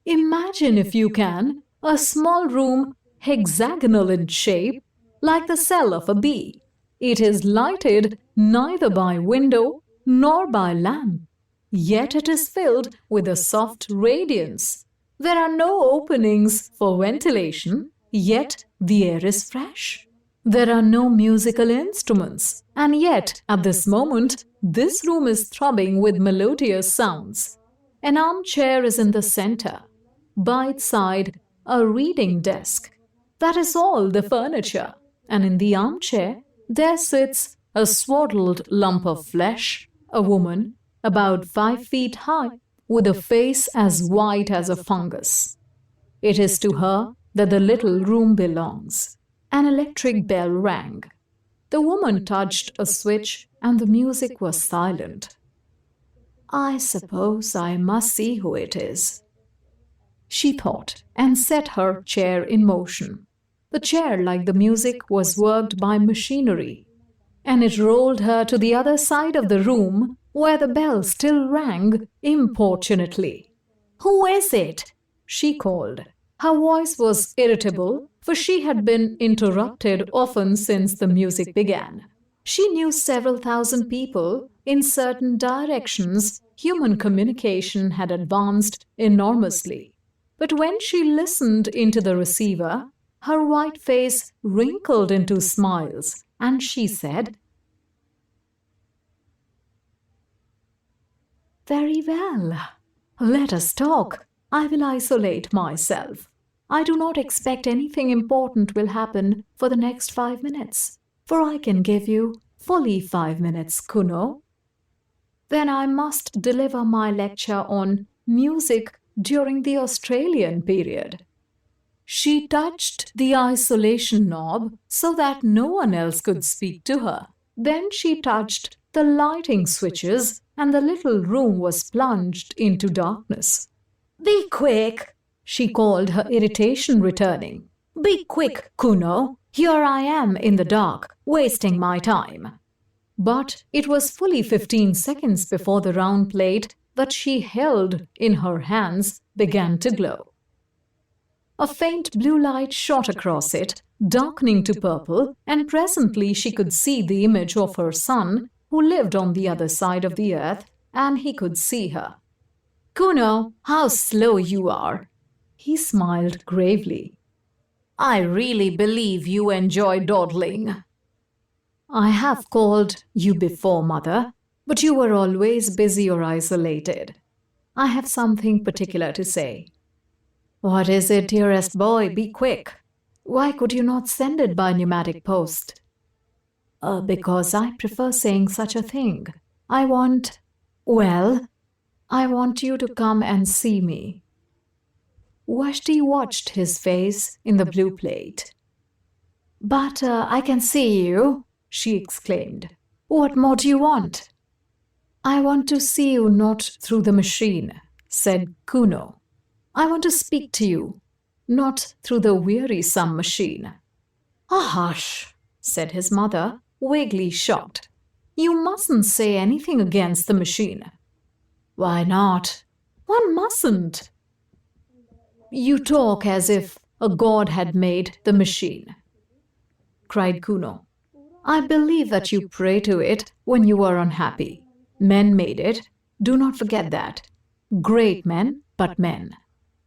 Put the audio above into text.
Imagine, if you can, a small room hexagonal in shape, like the cell of a bee. It is lighted neither by window nor by lamp, yet it is filled with a soft radiance. There are no openings for ventilation, yet the air is fresh. There are no musical instruments, and yet at this moment this room is throbbing with melodious sounds. An armchair is in the center. By its side, a reading desk. That is all the furniture, and in the armchair there sits a swaddled lump of flesh, a woman about 5 feet high, with a face as white as a fungus. It is to her that the little room belongs. An electric bell rang. The woman touched a switch and the music was silent. I suppose I must see who it is, she thought, and set her chair in motion. The chair, like the music, was worked by machinery, and it rolled her to the other side of the room where the bell still rang importunately. Who is it? She called. Her voice was irritable, for she had been interrupted often since the music began. She knew several thousand people in certain directions. Human communication had advanced enormously. But when she listened into the receiver, her white face wrinkled into smiles, and she said, "Very well. Let us talk. I will isolate myself. I do not expect anything important will happen for the next 5 minutes, for I can give you fully 5 minutes, Kuno. Then I must deliver my lecture on music during the Australian period." She touched the isolation knob so that no one else could speak to her. Then she touched the lighting switches, and the little room was plunged into darkness. "Be quick!" she called, her irritation returning. "Be quick, Kuno! Here I am in the dark, wasting my time." But it was fully 15 seconds before the round plate that she held in her hands began to glow. A faint blue light shot across it, darkening to purple, and presently she could see the image of her son, who lived on the other side of the earth, and he could see her. "Kuno, how slow you are!" He smiled gravely. "I really believe you enjoy dawdling." "I have called you before, mother, but you were always busy or isolated. I have something particular to say." "What is it, dearest boy? Be quick." "Why could you not send it by pneumatic post?" Because I prefer saying such a thing. I want you to come and see me." Vashti watched his face in the blue plate. "But I can see you," she exclaimed. "What more do you want?" "I want to see you not through the machine," said Kuno. "I want to speak to you, not through the wearisome machine." Hush," said his mother, vaguely shocked. "You mustn't say anything against the machine." "Why not?" "One mustn't." "You talk as if a god had made the machine," cried Kuno. "I believe that you pray to it when you are unhappy. Men made it. Do not forget that. Great men, but men.